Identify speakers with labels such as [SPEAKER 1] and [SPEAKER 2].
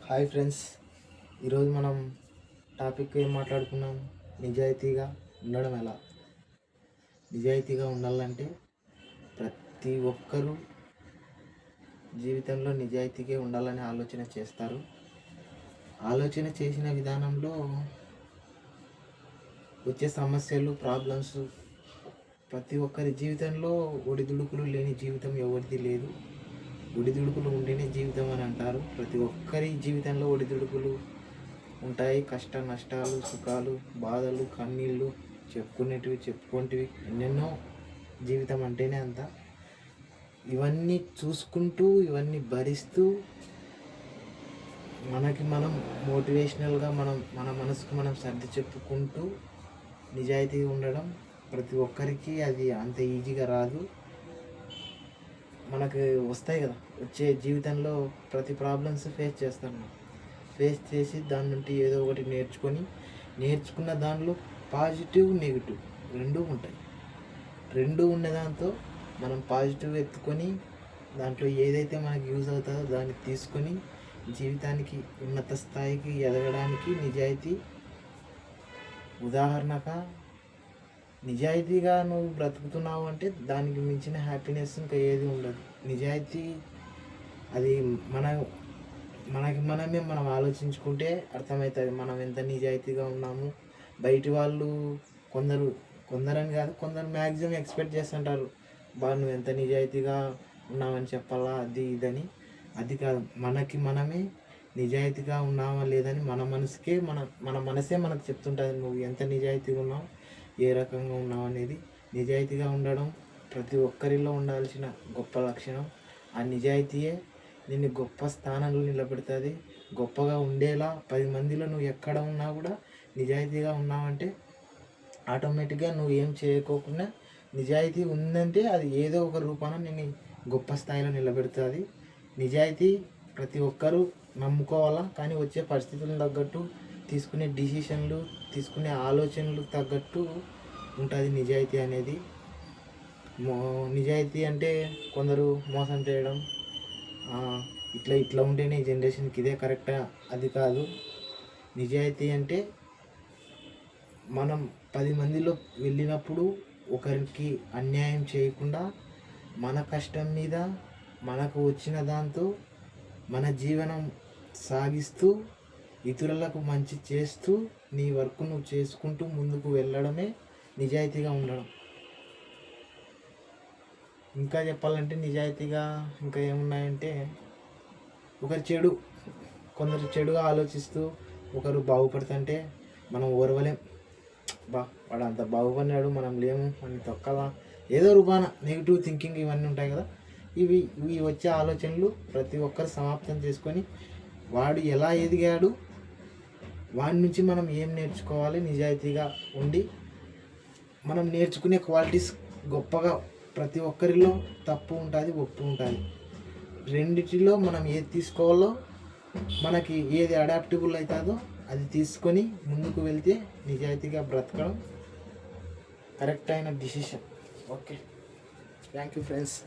[SPEAKER 1] Hi friends, ఈరోజు మనం topic ఏం మాట్లాడుకున్నాం? నిజాయితీగా ఉండడం ఎలా. నిజాయితీగా ఉండాలంటే ప్రతి ఒక్కరూ జీవితంలో నిజాయితీగా ఉండాలని ఆలోచన చేస్తారు. ఆలోచన చేసిన విధానంలో వచ్చే సమస్యలు, ప్రాబ్లమ్స్, ప్రతి ఒక్కరి జీవితంలో ఒడిదుడుకులు లేని జీవితం ఎవరిది లేదు. ఒడిదుడుకులు ఉంటేనే జీవితం అని అంటారు. ప్రతి ఒక్కరి జీవితంలో ఒడిదుడుకులు ఉంటాయి. కష్ట నష్టాలు, సుఖాలు, బాధలు, కన్నీళ్ళు, చెప్పుకుంటివి ఎన్నెన్నో. జీవితం అంటేనే అంత. ఇవన్నీ చూసుకుంటూ, ఇవన్నీ భరిస్తూ, మనకి మనం మోటివేషనల్గా మన మనసుకు మనం సర్ది చెప్పుకుంటూ నిజాయితీగా ఉండడం ప్రతి ఒక్కరికి అది అంత ఈజీగా రాదు. మనకు వస్తాయి కదా, వచ్చే జీవితంలో ప్రతి ప్రాబ్లమ్స్ ఫేస్ చేసి దాని నుండి ఏదో ఒకటి నేర్చుకున్న దానిలో పాజిటివ్, నెగిటివ్ రెండూ ఉంటాయి. రెండూ ఉన్న దాంతో మనం పాజిటివ్ ఎత్తుకొని దాంట్లో ఏదైతే మనకి యూజ్ అవుతుందో దాన్ని తీసుకొని జీవితానికి ఉన్నత స్థాయికి ఎదగడానికి నిజాయితీ. ఉదాహరణగా, నిజాయితీగా నువ్వు బ్రతుకుతున్నావు అంటే దానికి మించిన హ్యాపీనెస్ ఇంకా ఏది ఉండదు. నిజాయితీ అది మనం ఆలోచించుకుంటే అర్థమవుతుంది మనం ఎంత నిజాయితీగా ఉన్నాము. బయటి వాళ్ళు కొందరని కాదు, కొందరు మ్యాక్సిమం ఎక్స్పెక్ట్ చేస్తుంటారు, నువ్వు ఎంత నిజాయితీగా ఉన్నామని చెప్పాలా, అది ఇదని. అది కాదు, మనమే నిజాయితీగా ఉన్నామా లేదని మన మనసే మనకు చెప్తుంటుంది నువ్వు ఎంత నిజాయితీగా ఉన్నావు, ఏ రకంగా ఉన్నావు అనేది. నిజాయితీగా ఉండడం ప్రతి ఒక్కరిలో ఉండాల్సిన గొప్ప లక్షణం. ఆ నిజాయితీయే నిన్ను గొప్ప స్థానంలో నిలబెడుతుంది. గొప్పగా ఉండేలా 10 మందిలో నువ్వు ఎక్కడ ఉన్నా కూడా నిజాయితీగా ఉన్నావంటే ఆటోమేటిక్గా నువ్వు ఏం చేయకోకుండా నిజాయితీ ఉందంటే అది ఏదో ఒక రూపాన నిన్ను గొప్ప స్థాయిలో నిలబెడుతుంది. నిజాయితీ ప్రతి ఒక్కరూ నమ్ముకోవాలా, కానీ వచ్చే పరిస్థితులను తగ్గట్టు తీసుకునే డిసిషన్లు, తీసుకునే ఆలోచనలు తగ్గట్టు ఉంటుంది నిజాయితీ అనేది. నిజాయితీ అంటే కొందరు మోసం చేయడం, ఇట్లా ఉంటేనే ఈ జనరేషన్కి ఇదే కరెక్టా, అది కాదు. నిజాయితీ అంటే మనం 10 మందిలో వెళ్ళినప్పుడు ఒకరికి అన్యాయం చేయకుండా మన కష్టం మీద మనకు వచ్చిన దాంతో మన జీవనం సాగిస్తూ ఇతరులకు మంచి చేస్తూ నీ వర్క్ నువ్వు చేసుకుంటూ ముందుకు వెళ్ళడమే నిజాయితీగా ఉండడం. ఇంకా చెప్పాలంటే నిజాయితీగా ఇంకా ఏమున్నాయంటే, కొందరు చెడుగా ఆలోచిస్తూ ఒకరు బాగుపడుతుంటే మనం ఓర్వలేం. వాడు అంత బాగుపడినాడు, మనం లేము అని తొక్కలా, ఏదో రూపాన నెగిటివ్ థింకింగ్ ఇవన్నీ ఉంటాయి కదా. ఇవి వచ్చే ఆలోచనలు ప్రతి ఒక్కరు సమాప్తం చేసుకొని వాడు ఎలా ఎదిగాడు, వాడి నుంచి మనం ఏం నేర్చుకోవాలి, నిజాయితీగా ఉండి మనం నేర్చుకునే క్వాలిటీస్ గొప్పగా. ప్రతి ఒక్కరిలో తప్పు ఉంటుంది, ఒప్పు ఉంటుంది. రెండిటిలో మనం ఏది తీసుకోవాలో, మనకి ఏది అడాప్టబుల్ అవుతుందో అది తీసుకొని ముందుకు వెళ్తే నిజాయితీగా బ్రతకడం కరెక్ట్ అయిన decision. Okay, thank you friends.